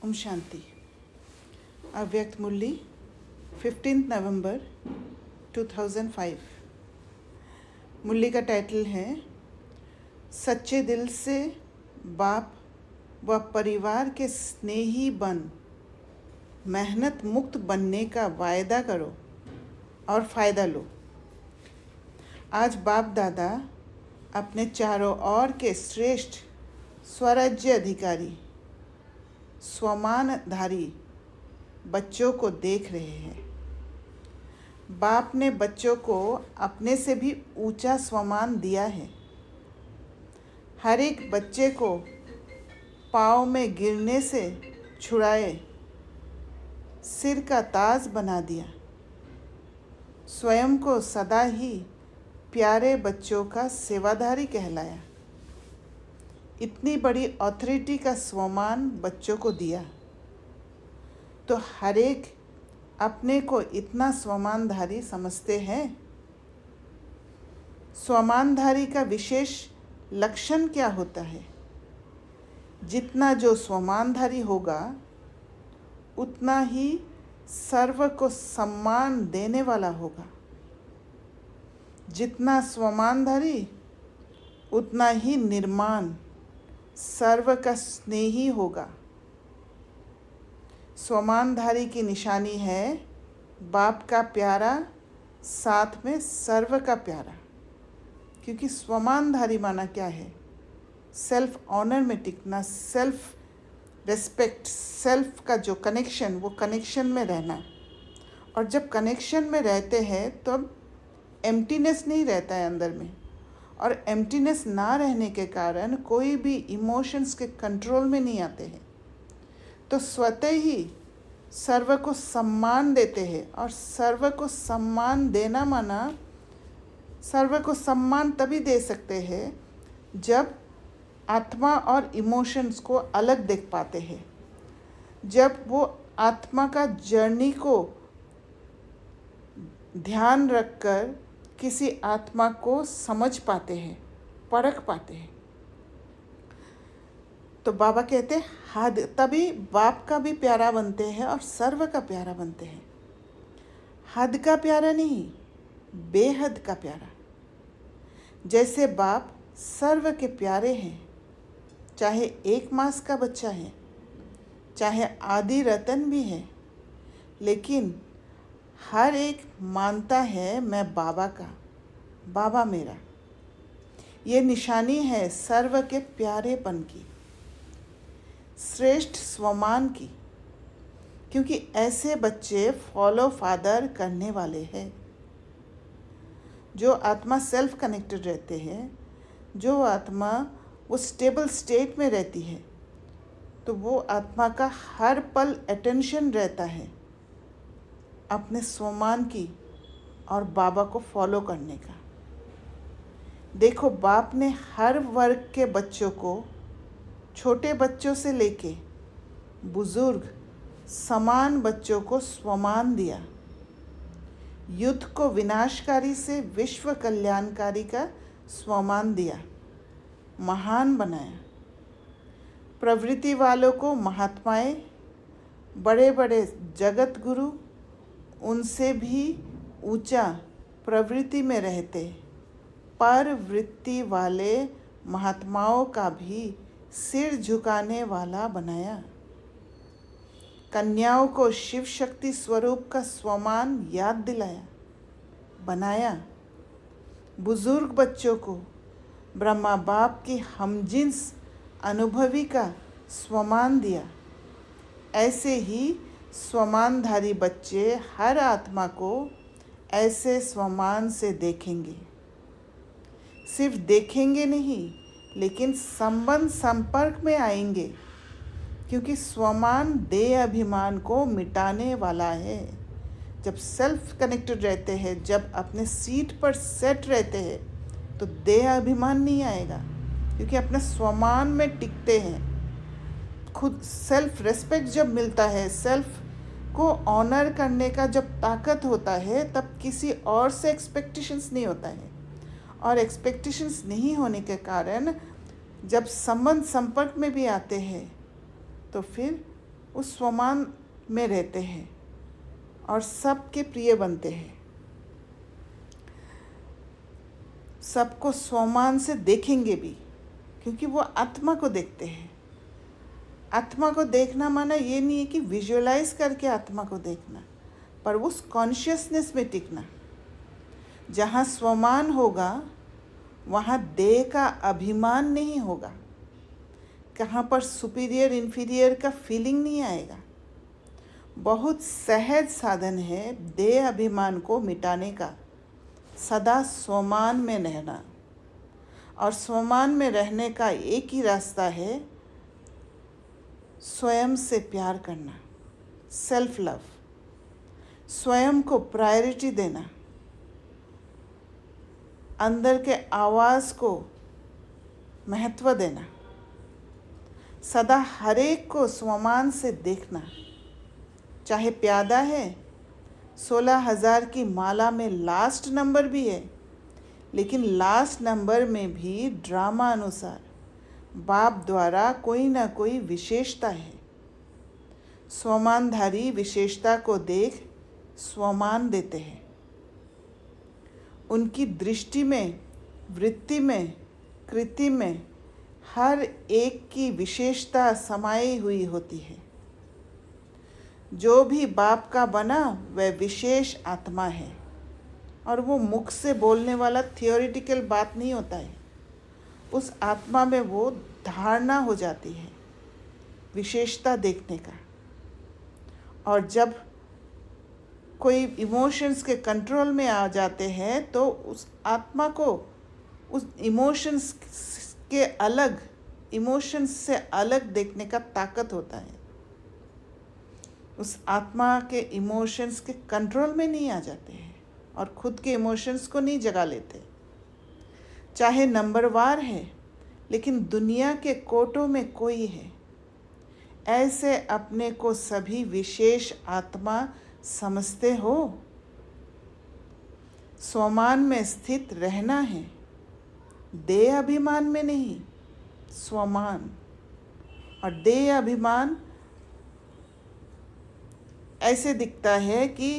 ओम शांति। अव्यक्त मुरली 15 नवंबर 2005। मुरली का टाइटल है सच्चे दिल से बाप व परिवार के स्नेही बन मेहनत मुक्त बनने का वायदा करो और फ़ायदा लो। आज बाप दादा अपने चारों ओर के श्रेष्ठ स्वराज्य अधिकारी स्वमानधारी बच्चों को देख रहे हैं। बाप ने बच्चों को अपने से भी ऊंचा स्वमान दिया है। हर एक बच्चे को पाँव में गिरने से छुड़ाए सिर का ताज बना दिया। स्वयं को सदा ही प्यारे बच्चों का सेवाधारी कहलाया। इतनी बड़ी अथॉरिटी का स्वमान बच्चों को दिया तो हर एक अपने को इतना स्वमानधारी समझते हैं। स्वमानधारी का विशेष लक्षण क्या होता है? जितना जो स्वमानधारी होगा उतना ही सर्व को सम्मान देने वाला होगा। जितना स्वमानधारी उतना ही निर्माण सर्व का स्नेही होगा। स्वमानधारी की निशानी है बाप का प्यारा साथ में सर्व का प्यारा। क्योंकि स्वमानधारी माना क्या है? सेल्फ ऑनर में टिकना, सेल्फ रेस्पेक्ट, सेल्फ का जो कनेक्शन, वो कनेक्शन में रहना। और जब कनेक्शन में रहते हैं तब एम्प्टीनेस नहीं रहता है अंदर में। और एम्प्टीनेस ना रहने के कारण कोई भी इमोशंस के कंट्रोल में नहीं आते हैं। तो स्वतः ही सर्व को सम्मान देते हैं। और सर्व को सम्मान देना माना सर्व को सम्मान तभी दे सकते हैं जब आत्मा और इमोशंस को अलग देख पाते हैं। जब वो आत्मा का जर्नी को ध्यान रखकर किसी आत्मा को समझ पाते हैं, परख पाते हैं। तो बाबा कहते हैं हद, तभी बाप का भी प्यारा बनते हैं और सर्व का प्यारा बनते हैं। हद का प्यारा नहीं, बेहद का प्यारा। जैसे बाप सर्व के प्यारे हैं, चाहे 1 मास का बच्चा है, चाहे आदि रतन भी है, लेकिन हर एक मानता है मैं बाबा का, बाबा मेरा। ये निशानी है सर्व के प्यारेपन की, श्रेष्ठ स्वमान की। क्योंकि ऐसे बच्चे फॉलो फादर करने वाले हैं। जो आत्मा सेल्फ कनेक्टेड रहते हैं, जो आत्मा वो स्टेबल स्टेट में रहती है, तो वो आत्मा का हर पल अटेंशन रहता है अपने स्वमान की और बाबा को फॉलो करने का। देखो बाप ने हर वर्ग के बच्चों को, छोटे बच्चों से लेके बुजुर्ग समान बच्चों को स्वमान दिया। युद्ध को विनाशकारी से विश्व कल्याणकारी का स्वमान दिया, महान बनाया। प्रवृत्ति वालों को महात्माएं, बड़े बड़े जगत गुरु उनसे भी ऊंचा प्रवृत्ति में रहते पर वृत्ति वाले महात्माओं का भी सिर झुकाने वाला बनाया। कन्याओं को शिव शक्ति स्वरूप का स्वमान याद दिलाया, बनाया। बुजुर्ग बच्चों को ब्रह्मा बाप की हमजिन्स अनुभवी का स्वमान दिया। ऐसे ही स्वमानधारी बच्चे हर आत्मा को ऐसे स्वमान से देखेंगे। सिर्फ देखेंगे नहीं, लेकिन संबंध संपर्क में आएंगे। क्योंकि स्वमान देह अभिमान को मिटाने वाला है। जब सेल्फ कनेक्टेड रहते हैं, जब अपने सीट पर सेट रहते हैं, तो देह अभिमान नहीं आएगा। क्योंकि अपने स्वमान में टिकते हैं। खुद सेल्फ रेस्पेक्ट जब मिलता है, सेल्फ को ऑनर करने का जब ताकत होता है, तब किसी और से एक्सपेक्टेशंस नहीं होता है। और एक्सपेक्टेशंस नहीं होने के कारण जब संबंध संपर्क में भी आते हैं तो फिर उस स्वमान में रहते हैं और सबके प्रिय बनते हैं। सबको स्वमान से देखेंगे भी, क्योंकि वो आत्मा को देखते हैं। आत्मा को देखना माना ये नहीं है कि विजुअलाइज करके आत्मा को देखना, पर उस कॉन्शियसनेस में टिकना। जहाँ स्वमान होगा वहाँ देह का अभिमान नहीं होगा, कहाँ पर सुपीरियर इन्फीरियर का फीलिंग नहीं आएगा। बहुत सहज साधन है देह अभिमान को मिटाने का, सदा स्वमान में रहना। और स्वमान में रहने का एक ही रास्ता है, स्वयं से प्यार करना, सेल्फ लव, स्वयं को प्रायोरिटी देना, अंदर के आवाज़ को महत्व देना, सदा हर एक को स्वमान से देखना। चाहे प्यादा है, 16,000 की माला में लास्ट नंबर भी है, लेकिन लास्ट नंबर में भी ड्रामा अनुसार बाप द्वारा कोई ना कोई विशेषता है। स्वमानधारी विशेषता को देख स्वमान देते हैं। उनकी दृष्टि में, वृत्ति में, कृति में हर एक की विशेषता समाई हुई होती है। जो भी बाप का बना वह विशेष आत्मा है, और वो मुख से बोलने वाला थियोरिटिकल बात नहीं होता है। उस आत्मा में वो धारणा हो जाती है विशेषता देखने का। और जब कोई इमोशंस के कंट्रोल में आ जाते हैं तो उस आत्मा को उस इमोशंस के अलग, इमोशंस से अलग देखने का ताकत होता है। उस आत्मा के इमोशंस के कंट्रोल में नहीं आ जाते हैं और खुद के इमोशंस को नहीं जगा लेते। चाहे नंबरवार है, लेकिन दुनिया के कोटों में कोई है, ऐसे अपने को सभी विशेष आत्मा समझते हो। स्वमान में स्थित रहना है, देह अभिमान में नहीं, स्वमान। और देह अभिमान ऐसे दिखता है कि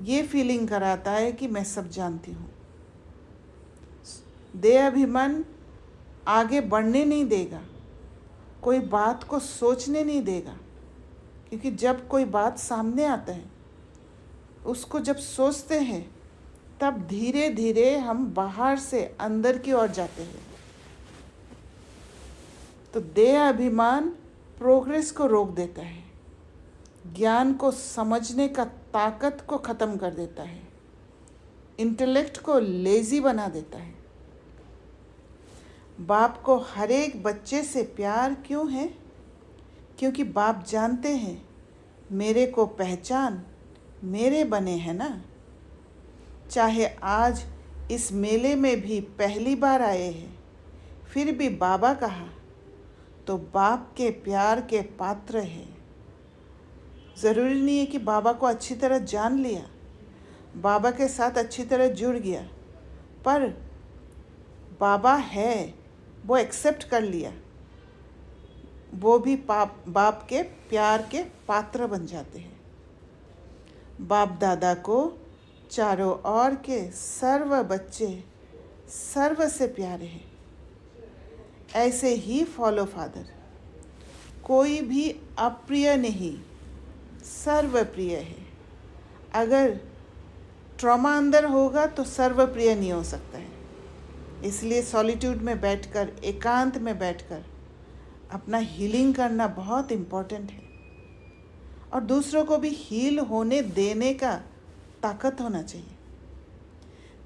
ये फीलिंग कराता है कि मैं सब जानती हूँ। देह अभिमान आगे बढ़ने नहीं देगा, कोई बात को सोचने नहीं देगा, क्योंकि जब कोई बात सामने आता है उसको जब सोचते हैं तब धीरे धीरे हम बाहर से अंदर की ओर जाते हैं। तो देह अभिमान प्रोग्रेस को रोक देता है, ज्ञान को समझने का ताकत को ख़त्म कर देता है, इंटेलेक्ट को लेज़ी बना देता है। बाप को हर एक बच्चे से प्यार क्यों है? क्योंकि बाप जानते हैं मेरे को पहचान मेरे बने हैं ना। चाहे आज इस मेले में भी पहली बार आए हैं, फिर भी बाबा कहा तो बाप के प्यार के पात्र है। ज़रूरी नहीं है कि बाबा को अच्छी तरह जान लिया, बाबा के साथ अच्छी तरह जुड़ गया, पर बाबा है वो एक्सेप्ट कर लिया, वो भी बाप के प्यार के पात्र बन जाते हैं। बाप दादा को चारों ओर के सर्व बच्चे सर्व से प्यारे हैं। ऐसे ही फॉलो फादर, कोई भी अप्रिय नहीं, सर्वप्रिय है। अगर ट्रॉमा अंदर होगा तो सर्वप्रिय नहीं हो सकता है। इसलिए सॉलिट्यूड में बैठकर, एकांत में बैठकर अपना हीलिंग करना बहुत इम्पोर्टेंट है, और दूसरों को भी हील होने देने का ताकत होना चाहिए।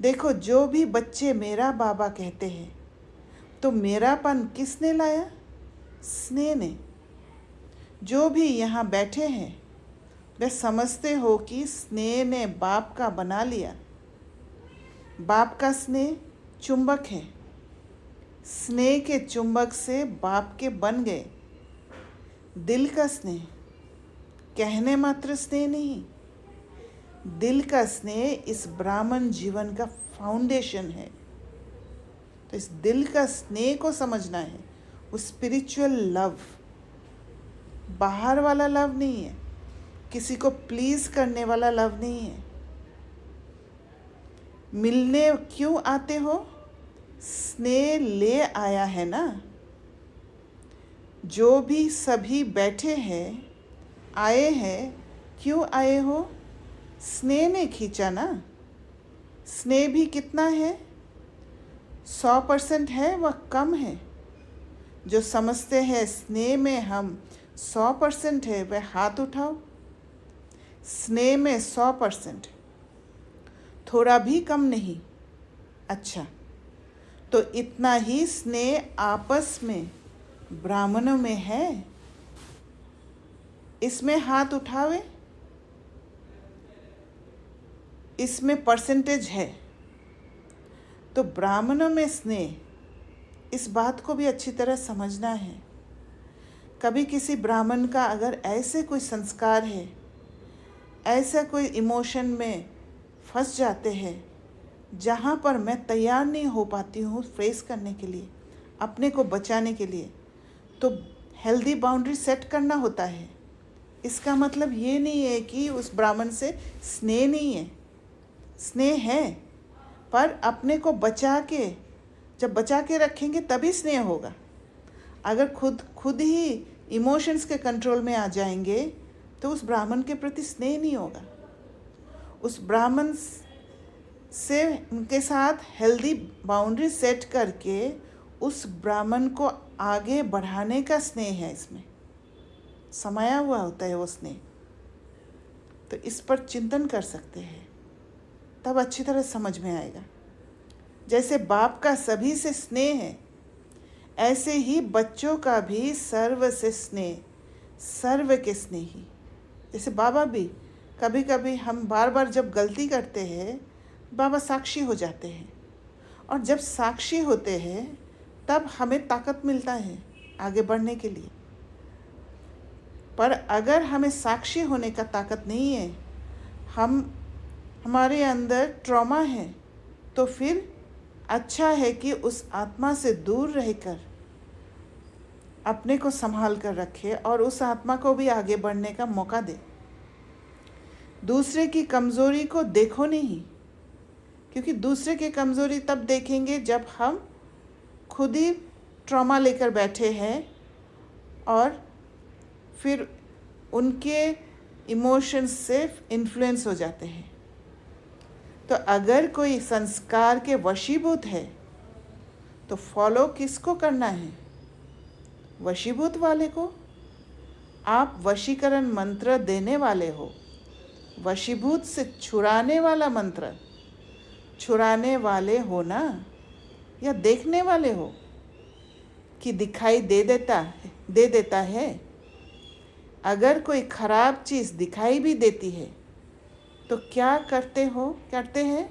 देखो, जो भी बच्चे मेरा बाबा कहते हैं तो मेरापन किसने लाया? स्नेह ने। जो भी यहाँ बैठे हैं वे समझते हो कि स्नेह ने बाप का बना लिया। बाप का स्नेह चुंबक है, स्नेह के चुंबक से बाप के बन गए। दिल का स्नेह कहने मात्र स्नेह नहीं, दिल का स्नेह इस ब्राह्मण जीवन का फाउंडेशन है। तो इस दिल का स्नेह को समझना है, वो स्पिरिचुअल लव बाहर वाला लव नहीं है, किसी को प्लीज करने वाला लव नहीं है। मिलने क्यों आते हो? स्नेह ले आया है ना। जो भी सभी बैठे हैं, आए हैं, क्यों आए हो? स्नेह ने खींचा ना। स्नेह भी कितना है? 100% है, वह कम है। जो समझते हैं स्नेह में हम 100% है, वह हाथ उठाओ। स्नेह में 100%, थोड़ा भी कम नहीं। अच्छा, तो इतना ही स्नेह आपस में ब्राह्मणों में है, इसमें हाथ उठावे, इसमें परसेंटेज है। तो ब्राह्मणों में स्नेह, इस बात को भी अच्छी तरह समझना है। कभी किसी ब्राह्मण का अगर ऐसे कोई संस्कार है, ऐसा कोई इमोशन में फंस जाते हैं जहाँ पर मैं तैयार नहीं हो पाती हूँ फेस करने के लिए, अपने को बचाने के लिए, तो हेल्दी बाउंड्री सेट करना होता है। इसका मतलब ये नहीं है कि उस ब्राह्मण से स्नेह नहीं है, स्नेह है, पर अपने को बचा के, जब बचा के रखेंगे तभी स्नेह होगा। अगर खुद ही इमोशंस के कंट्रोल में आ जाएंगे तो उस ब्राह्मण के प्रति स्नेह नहीं होगा। उस ब्राह्मण से उनके साथ हेल्दी बाउंड्री सेट करके उस ब्राह्मण को आगे बढ़ाने का स्नेह है, इसमें समाया हुआ होता है वो स्नेह। तो इस पर चिंतन कर सकते हैं, तब अच्छी तरह समझ में आएगा। जैसे बाप का सभी से स्नेह है, ऐसे ही बच्चों का भी सर्व से स्नेह, सर्व के स्नेही। जैसे बाबा भी कभी कभी, हम बार बार जब गलती करते हैं, बाबा साक्षी हो जाते हैं, और जब साक्षी होते हैं तब हमें ताकत मिलता है आगे बढ़ने के लिए। पर अगर हमें साक्षी होने का ताकत नहीं है, हमारे अंदर ट्रॉमा है, तो फिर अच्छा है कि उस आत्मा से दूर रहकर अपने को संभाल कर रखे और उस आत्मा को भी आगे बढ़ने का मौका दे। दूसरे की कमज़ोरी को देखो नहीं, क्योंकि दूसरे की कमज़ोरी तब देखेंगे जब हम खुद ही ट्रॉमा लेकर बैठे हैं और फिर उनके इमोशंस से इन्फ्लुएंस हो जाते हैं। तो अगर कोई संस्कार के वशीभूत है तो फॉलो किसको करना है? वशीभूत वाले को। आप वशीकरण मंत्र देने वाले हो, वशीभूत से छुड़ाने वाला मंत्र छुड़ाने वाले हो ना, या देखने वाले हो कि दिखाई दे देता है। अगर कोई खराब चीज़ दिखाई भी देती है तो क्या करते हैं?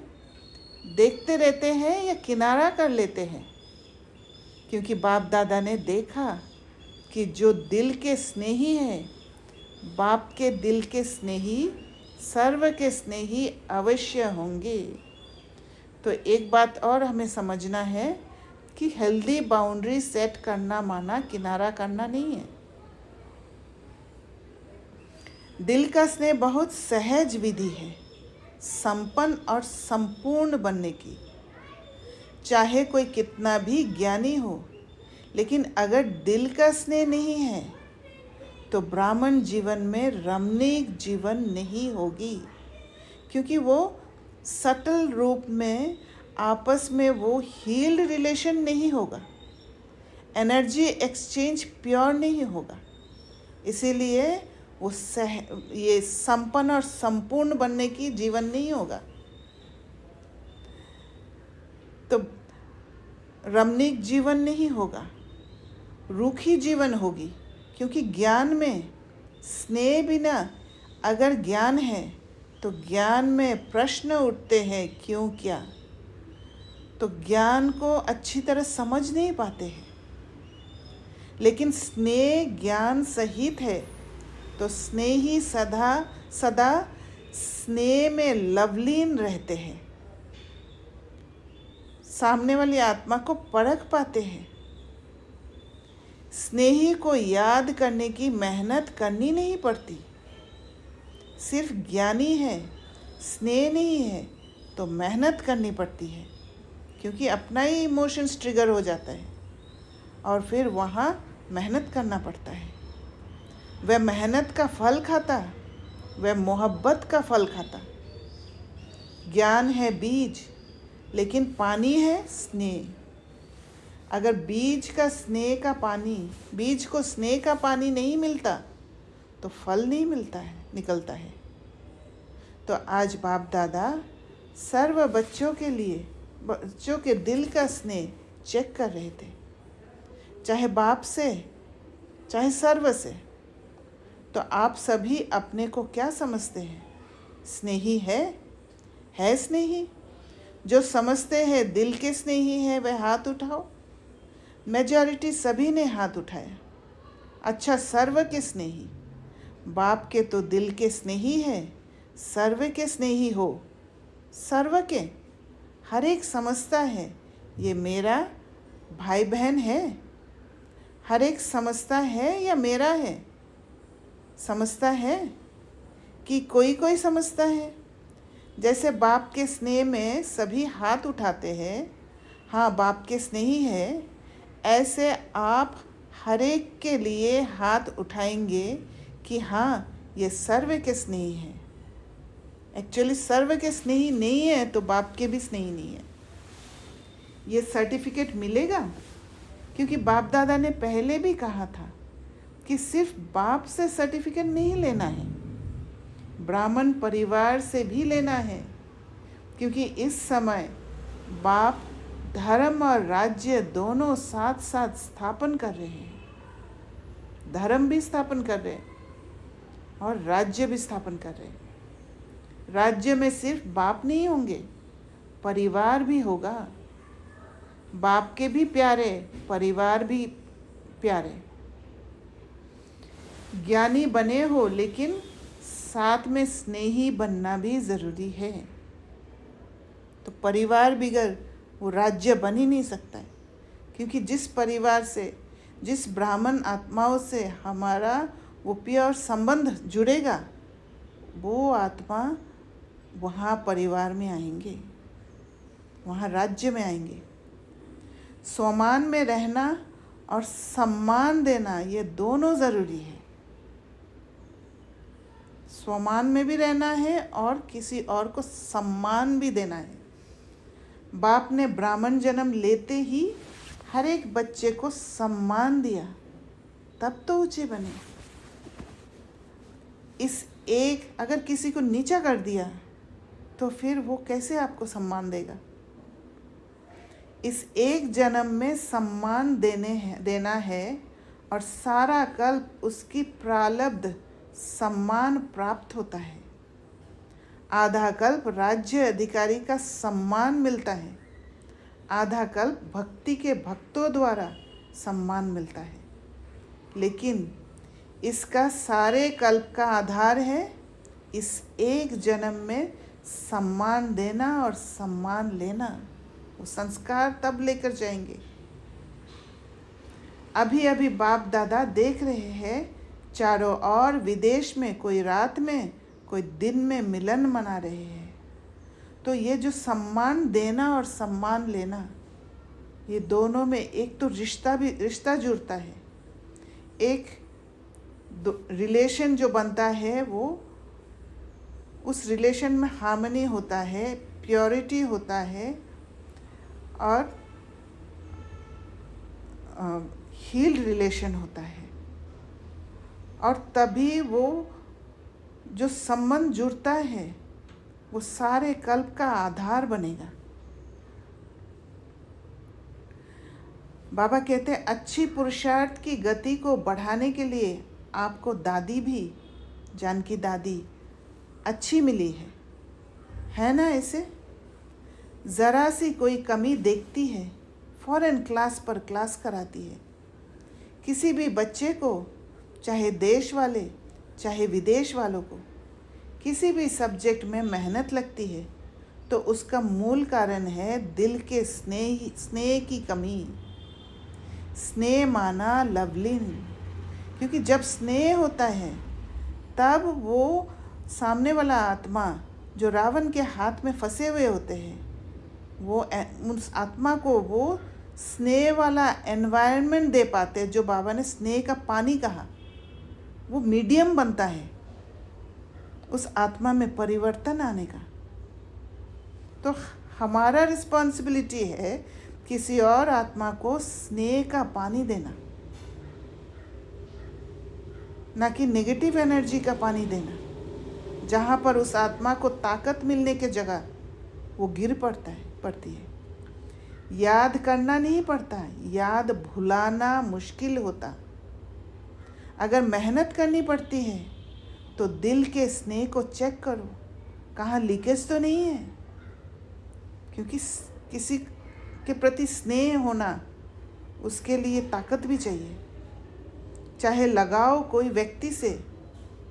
देखते रहते हैं या किनारा कर लेते हैं? क्योंकि बाप दादा ने देखा कि जो दिल के स्नेही है, बाप के दिल के स्नेही, सर्व के स्नेही अवश्य होंगे। तो एक बात और हमें समझना है कि हेल्दी बाउंड्री सेट करना माना किनारा करना नहीं है। दिल का स्नेह बहुत सहज विधि है संपन्न और संपूर्ण बनने की। चाहे कोई कितना भी ज्ञानी हो, लेकिन अगर दिल का स्नेह नहीं है तो ब्राह्मण जीवन में रमणीक जीवन नहीं होगी, क्योंकि वो सटल रूप में आपस में वो हील्ड रिलेशन नहीं होगा, एनर्जी एक्सचेंज प्योर नहीं होगा। इसीलिए वो ये संपन्न और संपूर्ण बनने की जीवन नहीं होगा। तो रमणीक जीवन नहीं होगा, रूखी जीवन होगी, क्योंकि ज्ञान में स्नेह बिना अगर ज्ञान है तो ज्ञान में प्रश्न उठते हैं, क्यों क्या, तो ज्ञान को अच्छी तरह समझ नहीं पाते हैं। लेकिन स्नेह ज्ञान सहित है तो स्नेही सदा स्नेह में लवलीन रहते हैं, सामने वाली आत्मा को परख पाते हैं। स्नेही को याद करने की मेहनत करनी नहीं पड़ती। सिर्फ ज्ञानी है, स्नेह नहीं है तो मेहनत करनी पड़ती है, क्योंकि अपना ही इमोशंस ट्रिगर हो जाता है और फिर वहाँ मेहनत करना पड़ता है। वह मेहनत का फल खाता, वह मोहब्बत का फल खाता। ज्ञान है बीज, लेकिन पानी है स्नेह। अगर बीज को स्नेह का पानी नहीं मिलता तो फल नहीं निकलता है। तो आज बाप दादा सर्व बच्चों के दिल का स्नेह चेक कर रहे थे, चाहे बाप से चाहे सर्व से। तो आप सभी अपने को क्या समझते हैं? स्नेही है स्नेही? जो समझते हैं दिल के स्नेही है वह हाथ उठाओ। मेजॉरिटी सभी ने हाथ उठाया। अच्छा, सर्व के स्नेही, बाप के तो दिल के स्नेही है, सर्व के स्नेही हो। सर्व के हर एक समझता है ये मेरा भाई बहन है। हर एक समझता है या मेरा है? समझता है कि कोई समझता है? जैसे बाप के स्नेह में सभी हाथ उठाते हैं, हाँ बाप के स्नेही है, ऐसे आप हर एक के लिए हाथ उठाएंगे कि हाँ ये सर्व के स्नेही है। एक्चुअली सर्व के स्नेही नहीं है तो बाप के भी स्नेही नहीं है। ये सर्टिफिकेट मिलेगा क्योंकि बाप दादा ने पहले भी कहा था कि सिर्फ बाप से सर्टिफिकेट नहीं लेना है, ब्राह्मण परिवार से भी लेना है, क्योंकि इस समय बाप धर्म और राज्य दोनों साथ साथ स्थापन कर रहे हैं। धर्म भी स्थापन कर रहे हैं और राज्य भी स्थापन कर रहे हैं। राज्य में सिर्फ बाप नहीं होंगे, परिवार भी होगा। बाप के भी प्यारे, परिवार भी प्यारे। ज्ञानी बने हो लेकिन साथ में स्नेही बनना भी ज़रूरी है। तो परिवार बिगड़ वो राज्य बन ही नहीं सकता है, क्योंकि जिस परिवार से, जिस ब्राह्मण आत्माओं से हमारा वो प्योर संबंध जुड़ेगा, वो आत्मा वहाँ परिवार में आएंगे, वहाँ राज्य में आएंगे। स्वमान में रहना और सम्मान देना ये दोनों ज़रूरी है। स्वमान में भी रहना है और किसी और को सम्मान भी देना है। बाप ने ब्राह्मण जन्म लेते ही हर एक बच्चे को सम्मान दिया, तब तो ऊंचे बने। अगर किसी को नीचा कर दिया तो फिर वो कैसे आपको सम्मान देगा? इस एक जन्म में सम्मान देना है और सारा कल्प उसकी प्रारब्ध सम्मान प्राप्त होता है। आधा कल्प राज्य अधिकारी का सम्मान मिलता है, आधा कल्प भक्ति के भक्तों द्वारा सम्मान मिलता है। लेकिन इसका सारे कल्प का आधार है इस एक जन्म में सम्मान देना और सम्मान लेना। वो संस्कार तब लेकर जाएंगे। अभी बाप दादा देख रहे हैं चारों ओर विदेश में कोई रात में कोई दिन में मिलन मना रहे हैं। तो ये जो सम्मान देना और सम्मान लेना, ये दोनों में एक तो रिश्ता जुड़ता है, एक रिलेशन जो बनता है वो उस रिलेशन में हार्मनी होता है, प्योरिटी होता है और हील्ड रिलेशन होता है। और तभी वो जो संबंध जुड़ता है वो सारे कल्प का आधार बनेगा। बाबा कहते हैं अच्छी पुरुषार्थ की गति को बढ़ाने के लिए आपको दादी भी, जानकी दादी अच्छी मिली है ना? ऐसे ज़रा सी कोई कमी देखती है, फ़ौरन क्लास पर क्लास कराती है। किसी भी बच्चे को, चाहे देश वाले चाहे विदेश वालों को, किसी भी सब्जेक्ट में मेहनत लगती है तो उसका मूल कारण है दिल के स्नेह की कमी। स्नेह माना लवलीन, क्योंकि जब स्नेह होता है तब वो सामने वाला आत्मा जो रावण के हाथ में फंसे हुए होते हैं, वो उस आत्मा को वो स्नेह वाला एनवायरनमेंट दे पाते हैं, जो बाबा ने स्नेह का पानी कहा, वो मीडियम बनता है उस आत्मा में परिवर्तन आने का। तो हमारा रिस्पॉन्सिबिलिटी है किसी और आत्मा को स्नेह का पानी देना, ना कि नेगेटिव एनर्जी का पानी देना, जहाँ पर उस आत्मा को ताकत मिलने के जगह वो गिर पड़ती है। याद करना नहीं पड़ता, याद भुलाना मुश्किल होता। अगर मेहनत करनी पड़ती है तो दिल के स्नेह को चेक करो, कहाँ लीकेज तो नहीं है, क्योंकि किसी के प्रति स्नेह होना उसके लिए ताकत भी चाहिए। चाहे लगाव कोई व्यक्ति से,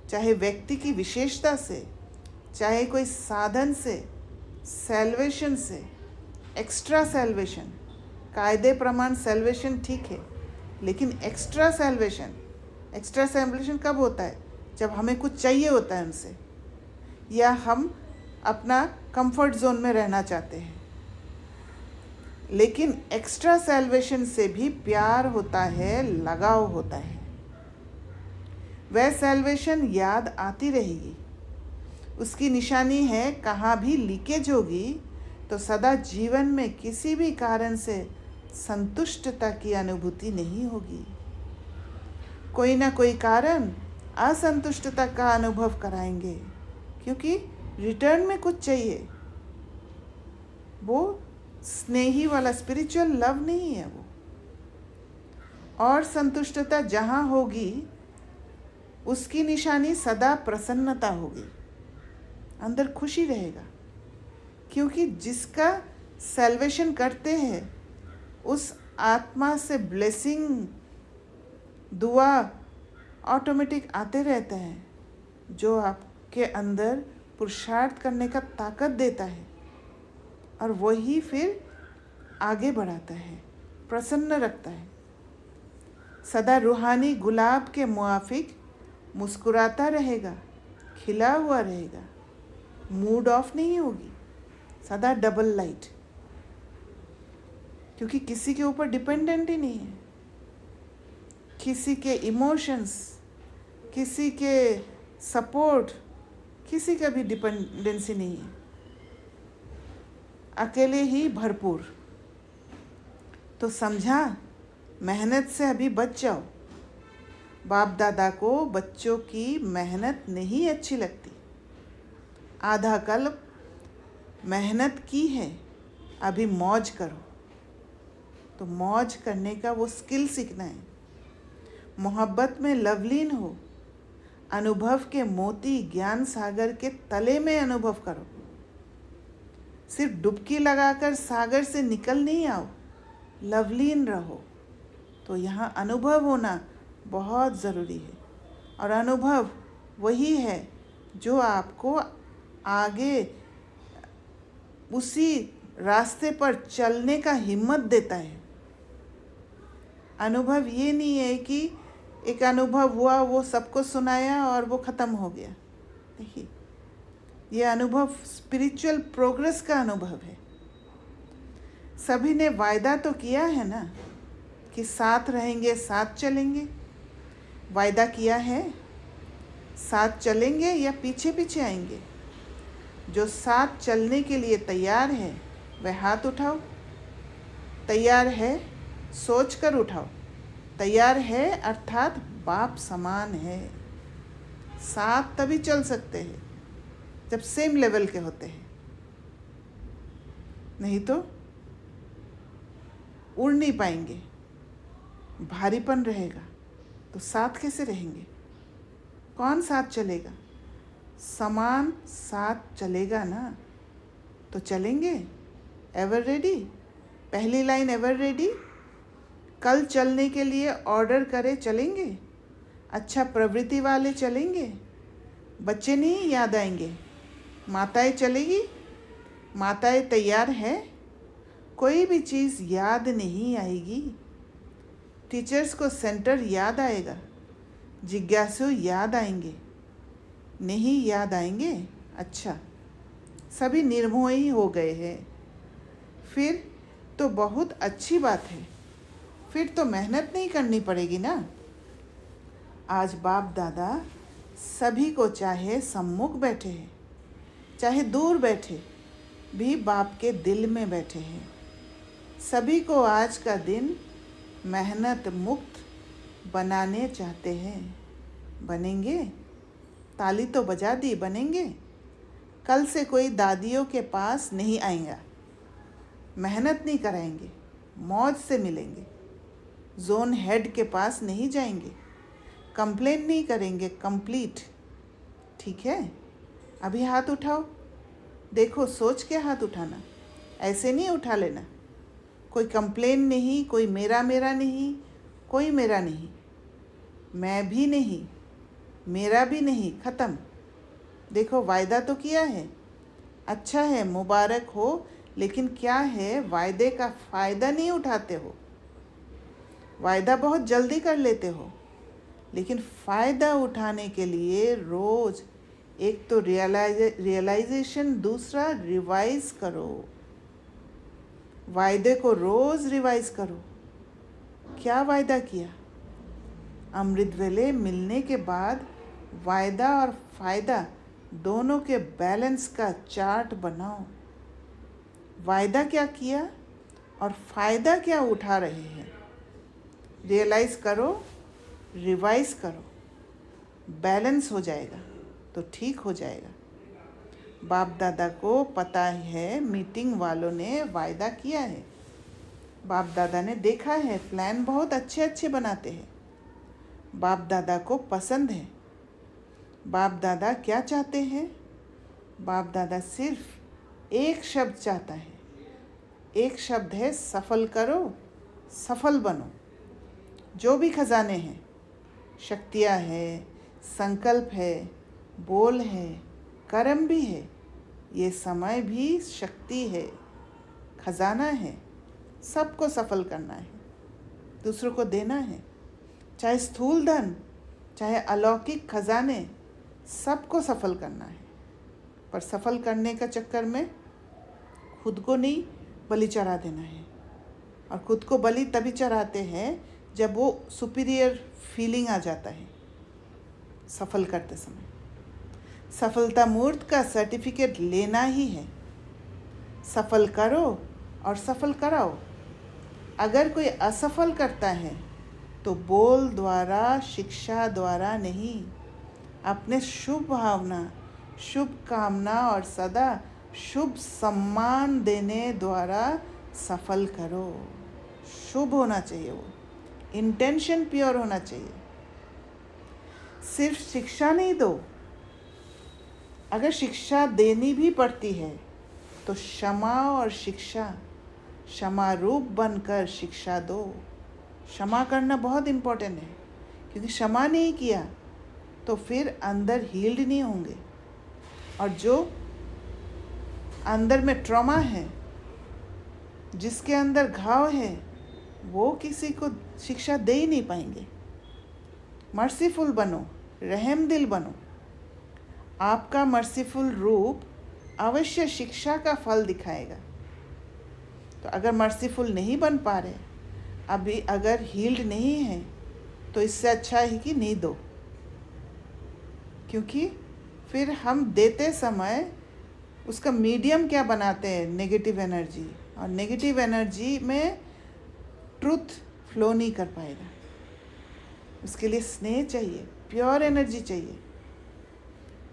चाहे व्यक्ति की विशेषता से, चाहे कोई साधन से, सैल्वेशन से, एक्स्ट्रा सैल्वेशन, कायदे प्रमाण सैल्वेशन ठीक है, लेकिन एक्स्ट्रा सैल्वेशन कब होता है? जब हमें कुछ चाहिए होता है उनसे, या हम अपना कंफर्ट जोन में रहना चाहते हैं। लेकिन एक्स्ट्रा सैल्वेशन से भी प्यार होता है, लगाव होता है। वह सैल्वेशन याद आती रहेगी, उसकी निशानी है कहाँ भी लीकेज होगी तो सदा जीवन में किसी भी कारण से संतुष्टता की अनुभूति नहीं होगी। कोई ना कोई कारण असंतुष्टता का अनुभव कराएंगे, क्योंकि रिटर्न में कुछ चाहिए। वो स्नेही वाला स्पिरिचुअल लव नहीं है वो। और संतुष्टता जहाँ होगी उसकी निशानी सदा प्रसन्नता होगी, अंदर खुशी रहेगा, क्योंकि जिसका सैल्वेशन करते हैं उस आत्मा से ब्लेसिंग, दुआ ऑटोमेटिक आते रहते हैं, जो आपके अंदर पुरुषार्थ करने का ताकत देता है, और वही फिर आगे बढ़ाता है, प्रसन्न रखता है। सदा रूहानी गुलाब के मुआफिक मुस्कुराता रहेगा, खिला हुआ रहेगा, मूड ऑफ नहीं होगी, सदा डबल लाइट, क्योंकि किसी के ऊपर डिपेंडेंट ही नहीं है, किसी के इमोशंस, किसी के सपोर्ट, किसी का भी डिपेंडेंसी नहीं है, अकेले ही भरपूर। तो समझा, मेहनत से अभी बच जाओ। बाप दादा को बच्चों की मेहनत नहीं अच्छी लगती। आधा कल्प मेहनत की है, अभी मौज करो। तो मौज करने का वो स्किल सीखना है। मोहब्बत में लवलीन हो, अनुभव के मोती ज्ञान सागर के तले में अनुभव करो। सिर्फ डुबकी लगाकर सागर से निकल नहीं आओ, लवलीन रहो। तो यहाँ अनुभव होना बहुत ज़रूरी है, और अनुभव वही है जो आपको आगे उसी रास्ते पर चलने का हिम्मत देता है। अनुभव ये नहीं है कि एक अनुभव हुआ, वो सबको सुनाया और वो ख़त्म हो गया। देखिए, ये अनुभव स्पिरिचुअल प्रोग्रेस का अनुभव है। सभी ने वायदा तो किया है ना कि साथ रहेंगे, साथ चलेंगे। वायदा किया है, साथ चलेंगे या पीछे पीछे आएंगे। जो साथ चलने के लिए तैयार है वह हाथ उठाओ। तैयार है सोच कर उठाओ। तैयार है अर्थात बाप समान है। साथ तभी चल सकते हैं जब सेम लेवल के होते हैं, नहीं तो उड़ नहीं पाएंगे, भारीपन रहेगा। तो साथ कैसे रहेंगे? कौन साथ चलेगा? समान साथ चलेगा ना, तो चलेंगे। एवर रेडी, पहली लाइन एवर रेडी। कल चलने के लिए ऑर्डर करे चलेंगे। अच्छा प्रवृत्ति वाले चलेंगे, बच्चे नहीं याद आएंगे। माताएं चलेगी, माताएं तैयार है। कोई भी चीज़ याद नहीं आएगी। टीचर्स को सेंटर याद आएगा, जिज्ञासु याद आएंगे, नहीं याद आएंगे। अच्छा, सभी निर्मोही हो गए हैं, फिर तो बहुत अच्छी बात है, फिर तो मेहनत नहीं करनी पड़ेगी ना। आज बाप दादा सभी को, चाहे सम्मुख बैठे हैं चाहे दूर बैठे, भी बाप के दिल में बैठे हैं। सभी को आज का दिन मेहनत मुक्त बनाने चाहते हैं। बनेंगे? ताली तो बजा दी, बनेंगे? कल से कोई दादियों के पास नहीं आएगा, मेहनत नहीं कराएंगे, मौज से मिलेंगे। जोन हेड के पास नहीं जाएंगे, कंप्लेन नहीं करेंगे, कंप्लीट। ठीक है? अभी हाथ उठाओ, देखो सोच के हाथ उठाना, ऐसे नहीं उठा लेना। कोई कंप्लेन नहीं, कोई मेरा मेरा नहीं, कोई मेरा नहीं, मैं भी नहीं, मेरा भी नहीं, ख़त्म। देखो वायदा तो किया है, अच्छा है, मुबारक हो, लेकिन क्या है, वायदे का फ़ायदा नहीं उठाते हो। वायदा बहुत जल्दी कर लेते हो, लेकिन फ़ायदा उठाने के लिए रोज़ एक तो रियलाइजेशन, दूसरा रिवाइज करो। वायदे को रोज़ रिवाइज करो। क्या वायदा किया? अमृत वेले मिलने के बाद वायदा और फ़ायदा दोनों के बैलेंस का चार्ट बनाओ। वायदा क्या किया और फ़ायदा क्या उठा रहे हैं, रियलाइज़ करो, रिवाइज करो, बैलेंस हो जाएगा तो ठीक हो जाएगा। बाप दादा को पता है, मीटिंग वालों ने वायदा किया है, बाप दादा ने देखा है, प्लान बहुत अच्छे अच्छे बनाते हैं, बाप दादा को पसंद है। बाप दादा क्या चाहते हैं? बाप दादा सिर्फ एक शब्द चाहता है, एक शब्द है, सफल करो, सफल बनो। जो भी खजाने हैं, शक्तियाँ है, संकल्प है, बोल है, कर्म भी है, ये समय भी शक्ति है, खजाना है, सबको सफल करना है, दूसरों को देना है। चाहे स्थूल धन, चाहे अलौकिक खजाने, सबको सफल करना है। पर सफल करने का चक्कर में खुद को नहीं बलि चढ़ा देना है। और खुद को बलि तभी चढ़ाते हैं जब वो सुपीरियर फीलिंग आ जाता है सफल करते समय। सफलता मूर्त का सर्टिफिकेट लेना ही है। सफल करो और सफल कराओ। अगर कोई असफल करता है तो बोल द्वारा, शिक्षा द्वारा नहीं, अपने शुभ भावना, शुभ कामना और सदा शुभ सम्मान देने द्वारा सफल करो। शुभ होना चाहिए, वो इंटेंशन प्योर होना चाहिए। सिर्फ शिक्षा नहीं दो, अगर शिक्षा देनी भी पड़ती है तो क्षमा और शिक्षा, क्षमा रूप बनकर शिक्षा दो। क्षमा करना बहुत इम्पोर्टेंट है, क्योंकि क्षमा नहीं किया तो फिर अंदर हील्ड नहीं होंगे, और जो अंदर में ट्रॉमा है, जिसके अंदर घाव है, वो किसी को शिक्षा दे ही नहीं पाएंगे। मर्सीफुल बनो, रहम दिल बनो। आपका मर्सीफुल रूप अवश्य शिक्षा का फल दिखाएगा। तो अगर मर्सीफुल नहीं बन पा रहे, अभी अगर हील्ड नहीं है, तो इससे अच्छा है कि नहीं दो, क्योंकि फिर हम देते समय उसका मीडियम क्या बनाते हैं, नेगेटिव एनर्जी, और नेगेटिव एनर्जी में ट्रुथ फ्लो नहीं कर पाएगा। उसके लिए स्नेह चाहिए, प्योर एनर्जी चाहिए।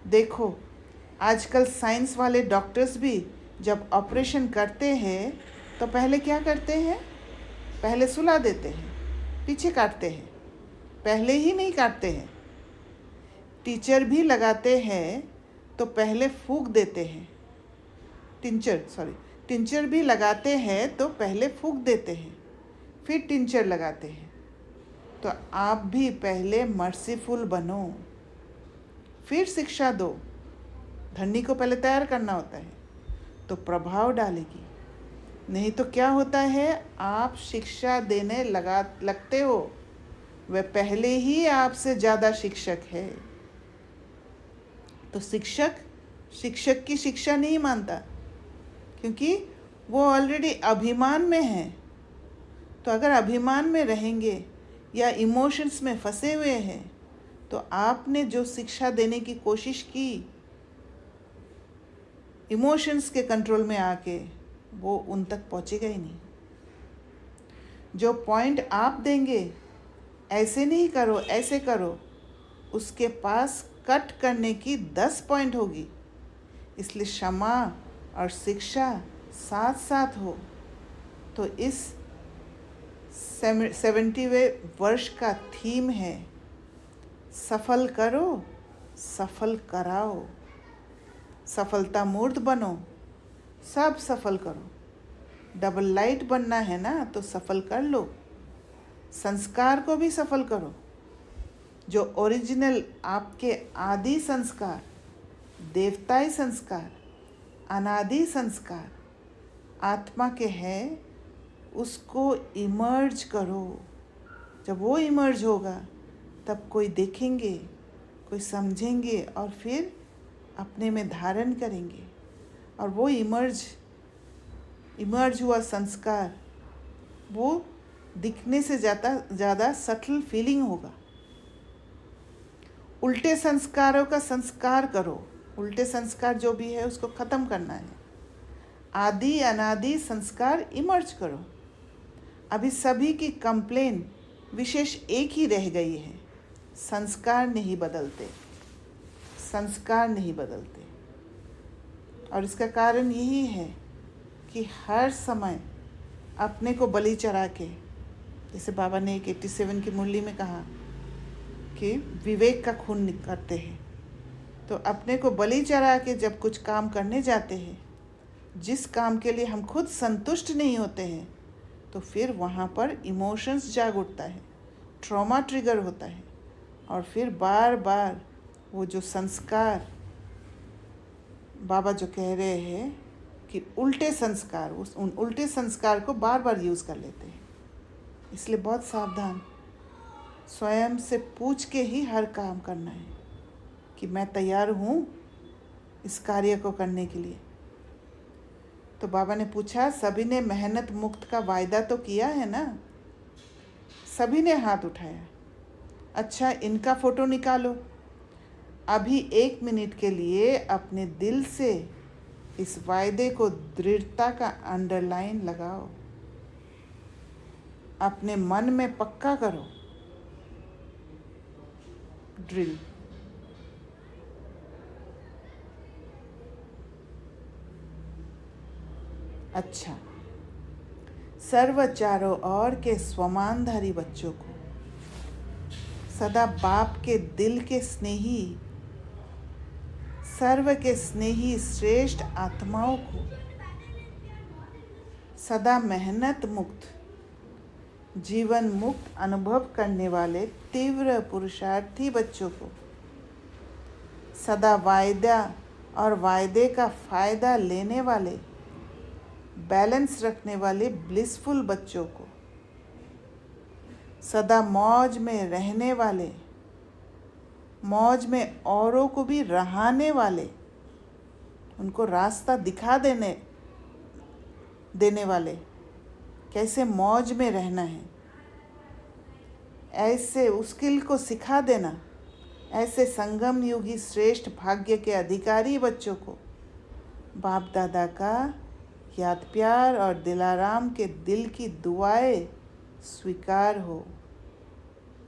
देखो आजकल साइंस वाले डॉक्टर्स भी जब ऑपरेशन करते हैं तो पहले क्या करते हैं, पहले सुला देते हैं, पीछे काटते हैं, पहले ही नहीं काटते हैं। टीचर भी लगाते हैं तो पहले फूंक देते हैं, टिंचर भी लगाते हैं तो पहले फूंक देते हैं, फिर टिंचर लगाते हैं। तो आप भी पहले मर्सीफुल बनो, फिर शिक्षा दो। धरनी को पहले तैयार करना होता है, तो प्रभाव डालेगी। नहीं तो क्या होता है, आप शिक्षा देने लगते हो, वह पहले ही आपसे ज़्यादा शिक्षक है। तो शिक्षक की शिक्षा नहीं मानता, क्योंकि वो ऑलरेडी अभिमान में है। तो अगर अभिमान में रहेंगे या इमोशंस में फंसे हुए हैं, तो आपने जो शिक्षा देने की कोशिश की इमोशंस के कंट्रोल में आके, वो उन तक पहुंचेगा ही नहीं। जो पॉइंट आप देंगे, ऐसे नहीं करो ऐसे करो, उसके पास कट करने की 10 पॉइंट होगी। इसलिए क्षमा और शिक्षा साथ साथ हो। तो इस 70वें वर्ष का थीम है, सफल करो, सफल कराओ। सफलता मूर्त बनो, सब सफल करो। डबल लाइट बनना है ना, तो सफल कर लो। संस्कार को भी सफल करो। जो ओरिजिनल आपके आदि संस्कार, देवताई संस्कार, अनादि संस्कार आत्मा के हैं, उसको इमर्ज करो। जब वो इमर्ज होगा, तब कोई देखेंगे, कोई समझेंगे और फिर अपने में धारण करेंगे। और वो इमर्ज हुआ संस्कार, वो दिखने से ज़्यादा सटल फीलिंग होगा। उल्टे संस्कारों का संस्कार करो। उल्टे संस्कार जो भी है उसको ख़त्म करना है। आदि अनादि संस्कार इमर्ज करो। अभी सभी की कंप्लेन विशेष एक ही रह गई है, संस्कार नहीं बदलते, संस्कार नहीं बदलते। और इसका कारण यही है कि हर समय अपने को बलि चढ़ा के, जैसे बाबा ने एक 87 की मुरली में कहा कि विवेक का खून करते हैं। तो अपने को बलि चढ़ा के जब कुछ काम करने जाते हैं, जिस काम के लिए हम खुद संतुष्ट नहीं होते हैं, तो फिर वहाँ पर इमोशंस जाग उठता है, ट्रॉमा ट्रिगर होता है। और फिर बार बार वो जो संस्कार बाबा जो कह रहे हैं कि उल्टे संस्कार, उन उल्टे संस्कार को बार बार यूज़ कर लेते हैं। इसलिए बहुत सावधान, स्वयं से पूछ के ही हर काम करना है कि मैं तैयार हूँ इस कार्य को करने के लिए। तो बाबा ने पूछा, सभी ने मेहनत मुक्त का वायदा तो किया है ना? सभी ने हाथ उठाया। अच्छा, इनका फ़ोटो निकालो। अभी 1 मिनट के लिए अपने दिल से इस वायदे को दृढ़ता का अंडरलाइन लगाओ, अपने मन में पक्का करो। ड्रिल। अच्छा, सर्व चारों ओर के स्वमानधारी बच्चों को, सदा बाप के दिल के स्नेही, सर्व के स्नेही श्रेष्ठ आत्माओं को, सदा मेहनत मुक्त, जीवन मुक्त अनुभव करने वाले तीव्र पुरुषार्थी बच्चों को, सदा वायदा और वायदे का फ़ायदा लेने वाले, बैलेंस रखने वाले ब्लिसफुल बच्चों को, सदा मौज में रहने वाले, मौज में औरों को भी रहाने वाले, उनको रास्ता दिखा देने वाले, कैसे मौज में रहना है, ऐसे स्किल को सिखा देना, ऐसे संगम युगी श्रेष्ठ भाग्य के अधिकारी बच्चों को बाप दादा का याद प्यार और दिलाराम के दिल की दुआएं स्वीकार हो।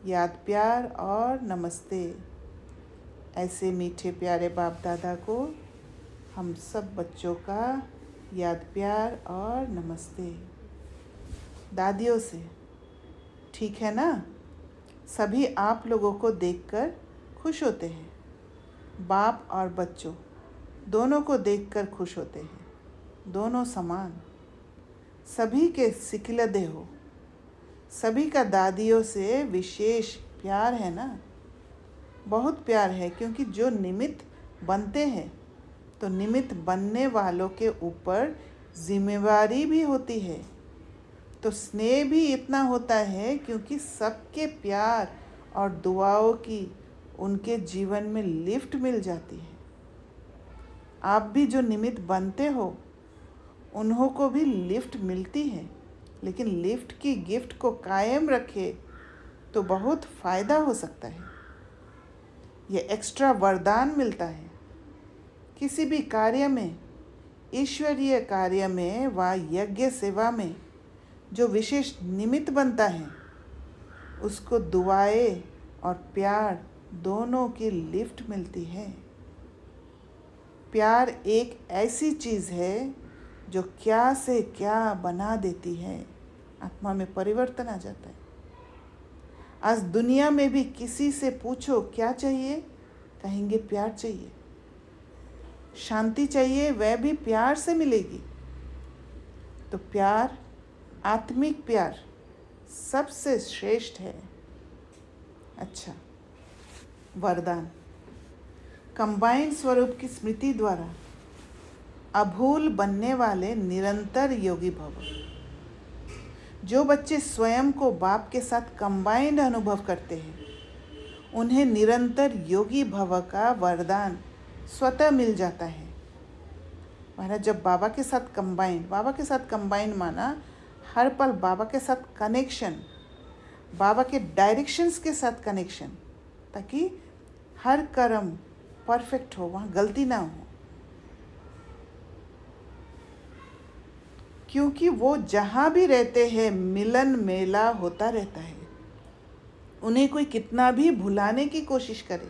याद प्यार और नमस्ते। ऐसे मीठे प्यारे बाप दादा को हम सब बच्चों का याद प्यार और नमस्ते। दादियों से, ठीक है ना? सभी आप लोगों को देखकर खुश होते हैं। बाप और बच्चों दोनों को देखकर खुश होते हैं, दोनों समान। सभी के सिकिलदे हो, सभी का दादियों से विशेष प्यार है ना? बहुत प्यार है, क्योंकि जो निमित्त बनते हैं, तो निमित्त बनने वालों के ऊपर जिम्मेवारी भी होती है। तो स्नेह भी इतना होता है क्योंकि सबके प्यार और दुआओं की उनके जीवन में लिफ्ट मिल जाती है। आप भी जो निमित्त बनते हो उन्हों को भी लिफ्ट मिलती है, लेकिन लिफ्ट की गिफ्ट को कायम रखे तो बहुत फ़ायदा हो सकता है। ये एक्स्ट्रा वरदान मिलता है किसी भी कार्य में, ईश्वरीय कार्य में व यज्ञ सेवा में जो विशेष निमित्त बनता है उसको दुआएं और प्यार दोनों की लिफ्ट मिलती है। प्यार एक ऐसी चीज़ है जो क्या से क्या बना देती है, आत्मा में परिवर्तन आ जाता है। आज दुनिया में भी किसी से पूछो क्या चाहिए, कहेंगे प्यार चाहिए। शांति चाहिए, वह भी प्यार से मिलेगी। तो प्यार, आत्मिक प्यार सबसे श्रेष्ठ है। अच्छा, वरदान। कंबाइंड स्वरूप की स्मृति द्वारा अभूल बनने वाले निरंतर योगी भव। जो बच्चे स्वयं को बाप के साथ कंबाइंड अनुभव करते हैं उन्हें निरंतर योगी भव का वरदान स्वतः मिल जाता है। महाराज जब बाबा के साथ कंबाइंड माना हर पल बाबा के साथ कनेक्शन, बाबा के डायरेक्शंस के साथ कनेक्शन, ताकि हर कर्म परफेक्ट हो, वहाँ गलती ना हो। क्योंकि वो जहाँ भी रहते हैं मिलन मेला होता रहता है। उन्हें कोई कितना भी भुलाने की कोशिश करे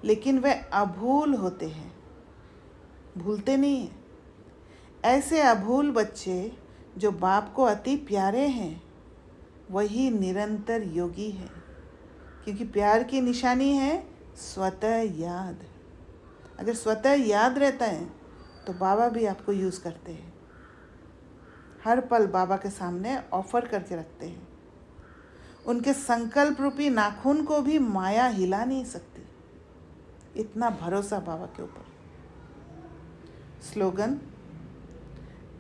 लेकिन वे अभूल होते हैं, भूलते नहीं हैं। ऐसे अभूल बच्चे जो बाप को अति प्यारे हैं वही निरंतर योगी है, क्योंकि प्यार की निशानी है स्वतः याद। अगर स्वतः याद रहता है तो बाबा भी आपको यूज़ करते हैं, हर पल बाबा के सामने ऑफर करके रखते हैं। उनके संकल्प रूपी नाखून को भी माया हिला नहीं सकती, इतना भरोसा बाबा के ऊपर। स्लोगन,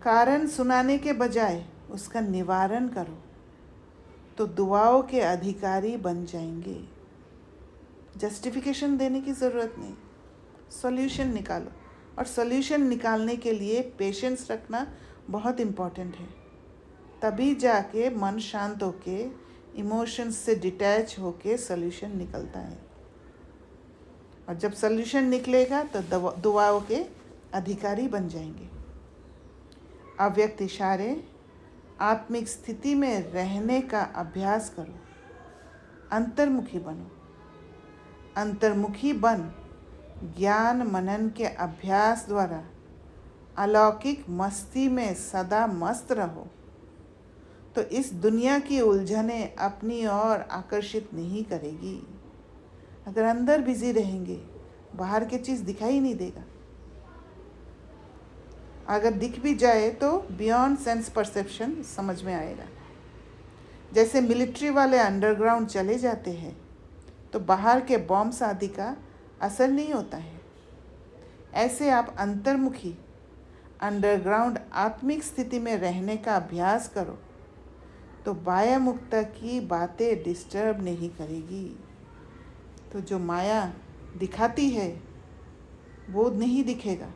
कारण सुनाने के बजाय उसका निवारण करो तो दुआओं के अधिकारी बन जाएंगे। जस्टिफिकेशन देने की ज़रूरत नहीं, सॉल्यूशन निकालो। और सॉल्यूशन निकालने के लिए पेशेंस रखना बहुत इम्पॉर्टेंट है। तभी जाके मन शांत होके इमोशंस से डिटैच होके सॉल्यूशन निकलता है। और जब सॉल्यूशन निकलेगा तो दुआओं के अधिकारी बन जाएंगे। अव्यक्त इशारे, आत्मिक स्थिति में रहने का अभ्यास करो। अंतर्मुखी बनो। अंतर्मुखी बन ज्ञान मनन के अभ्यास द्वारा अलौकिक मस्ती में सदा मस्त रहो तो इस दुनिया की उलझनें अपनी ओर आकर्षित नहीं करेगी। अगर अंदर बिजी रहेंगे बाहर की चीज़ दिखाई नहीं देगा। अगर दिख भी जाए तो बियॉन्ड सेंस परसेप्शन समझ में आएगा। जैसे मिलिट्री वाले अंडरग्राउंड चले जाते हैं तो बाहर के बॉम्ब्स आदि का असर नहीं होता है, ऐसे आप अंतर्मुखी अंडरग्राउंड आत्मिक स्थिति में रहने का अभ्यास करो तो बाह्य मुक्ता की बातें डिस्टर्ब नहीं करेगी। तो जो माया दिखाती है वो नहीं दिखेगा,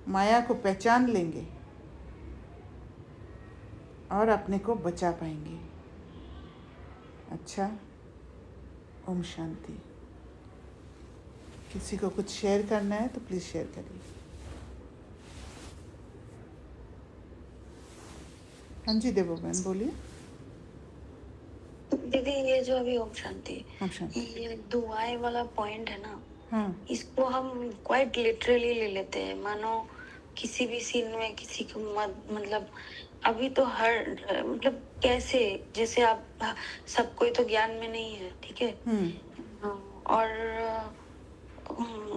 माया को पहचान लेंगे और अपने को बचा पाएंगे। अच्छा, ओम शांति। किसी को कुछ शेयर करना है तो प्लीज़ शेयर करिए। हाँ जी देवो बहन बोलिए। दीदी ये जो अभी ओम शांति, ओम शांति, ये दुआएं वाला पॉइंट है ना, हाँ इसको हम क्वाइट लिटरली ले लेते हैं। मानो किसी भी सीन में किसी को मतलब अभी तो हर मतलब कैसे, जैसे आप सब कोई तो ज्ञान में नहीं है, ठीक है, और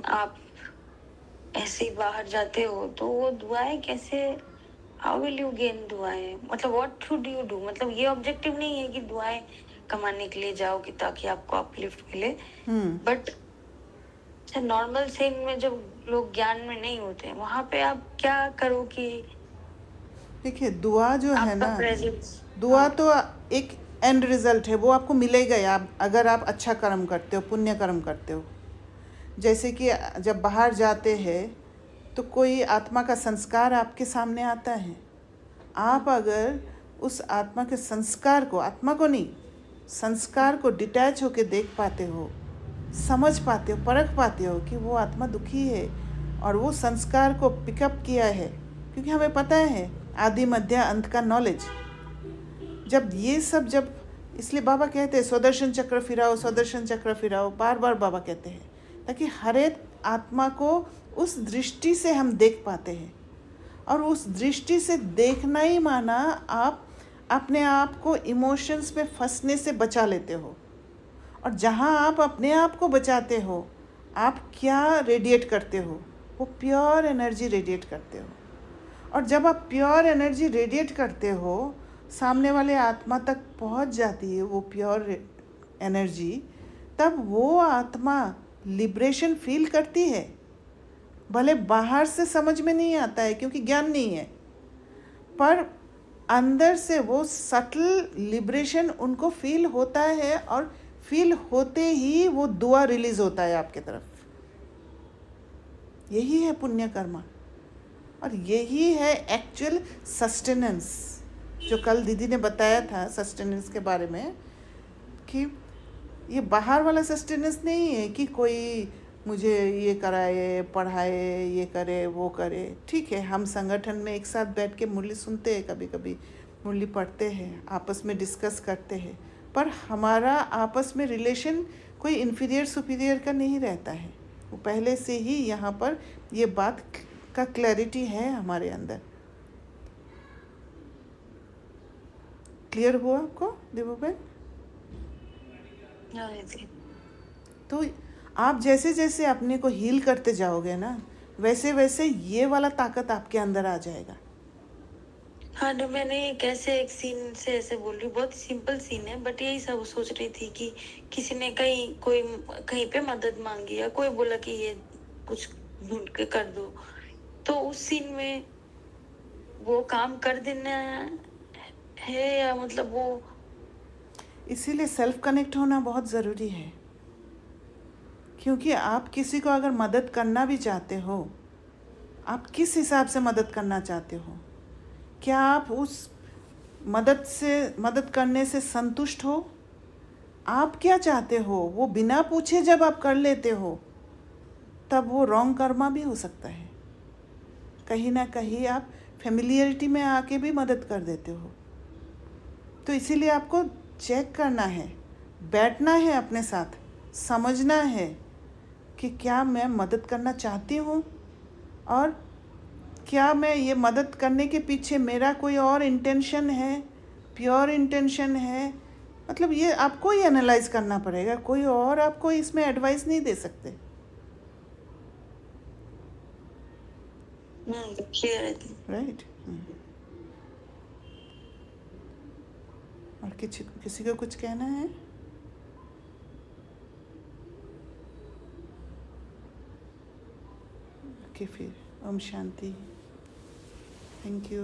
आप ऐसे ही बाहर जाते हो तो वो दुआएं कैसे, हाउ विल यू गेन दुआएं, मतलब व्हाट शुड यू डू। मतलब ये ऑब्जेक्टिव नहीं है कि दुआएं कमाने के लिए जाओ कि ताकि आपको अपलिफ्ट मिले, बट अच्छा, नॉर्मल सीन में जब लोग ज्ञान में नहीं होते, वहां पे आप क्या करो कि देखिए, दुआ जो है आपका ना, प्रेजेंस। दुआ हाँ। तो एक एंड रिजल्ट है, वो आपको मिलेगा ही आप अगर आप अच्छा कर्म करते हो, पुण्य कर्म करते हो। जैसे कि जब बाहर जाते हैं तो कोई आत्मा का संस्कार आपके सामने आता है, आप अगर उस आत्मा के संस्कार को, आत्मा को नहीं, संस्कार को डिटैच होके देख पाते हो, समझ पाते हो, परख पाते हो कि वो आत्मा दुखी है और वो संस्कार को पिकअप किया है, क्योंकि हमें पता है आदि मध्य अंत का नॉलेज। जब ये सब जब इसलिए बाबा कहते हैं स्वदर्शन चक्र फिराओ, स्वदर्शन चक्र फिराओ, बार बार बाबा कहते हैं, ताकि हर एक आत्मा को उस दृष्टि से हम देख पाते हैं। और उस दृष्टि से देखना ही माना आप अपने आप को इमोशंस में फंसने से बचा लेते हो। और जहाँ आप अपने आप को बचाते हो, आप क्या रेडिएट करते हो? वो प्योर एनर्जी रेडिएट करते हो। और जब आप प्योर एनर्जी रेडिएट करते हो, सामने वाले आत्मा तक पहुंच जाती है वो प्योर एनर्जी, तब वो आत्मा लिबरेशन फील करती है। भले बाहर से समझ में नहीं आता है क्योंकि ज्ञान नहीं है, पर अंदर से वो सटल लिबरेशन उनको फील होता है, और फील होते ही वो दुआ रिलीज होता है आपके तरफ। यही है पुण्य कर्मा, और यही है एक्चुअल सस्टेनेंस। जो कल दीदी ने बताया था सस्टेनेंस के बारे में, कि ये बाहर वाला सस्टेनेंस नहीं है कि कोई मुझे ये कराए, पढ़ाए, ये करे, वो करे। ठीक है, हम संगठन में एक साथ बैठ के मुरली सुनते हैं, कभी कभी मुरली पढ़ते हैं, आपस में डिस्कस करते हैं, पर हमारा आपस में रिलेशन कोई इन्फीरियर सुपीरियर का नहीं रहता है। वो पहले से ही यहाँ पर ये बात का क्लैरिटी है हमारे अंदर। क्लियर हुआ आपको देवोबेन? हाँ दीदी। तो आप जैसे जैसे अपने को हील करते जाओगे ना, वैसे वैसे ये वाला ताकत आपके अंदर आ जाएगा। हाँ, तो मैंने कैसे एक सीन से ऐसे बोल रही हूँ, बहुत सिंपल सीन है, बट यही सब सोच रही थी कि किसी ने कहीं पे मदद मांगी, या कोई बोला कि ये कुछ ढूंढ के कर दो, तो उस सीन में वो काम कर देना है, या मतलब वो। इसीलिए सेल्फ कनेक्ट होना बहुत ज़रूरी है, क्योंकि आप किसी को अगर मदद करना भी चाहते हो, आप किस हिसाब से मदद करना चाहते हो? क्या आप उस मदद करने से संतुष्ट हो? आप क्या चाहते हो वो बिना पूछे जब आप कर लेते हो, तब वो रॉन्ग कर्मा भी हो सकता है। कहीं ना कहीं आप फेमिलियरिटी में आके भी मदद कर देते हो। तो इसीलिए आपको चेक करना है, बैठना है अपने साथ, समझना है कि क्या मैं मदद करना चाहती हूँ, और क्या मैं ये मदद करने के पीछे मेरा कोई और इंटेंशन है, प्योर इंटेंशन है। मतलब ये आपको ही एनालाइज करना पड़ेगा, कोई और आपको इसमें एडवाइस नहीं दे सकते। क्लियर है। राइट। और किसी को कुछ कहना है? ओके, फिर ओम शांति। Thank you.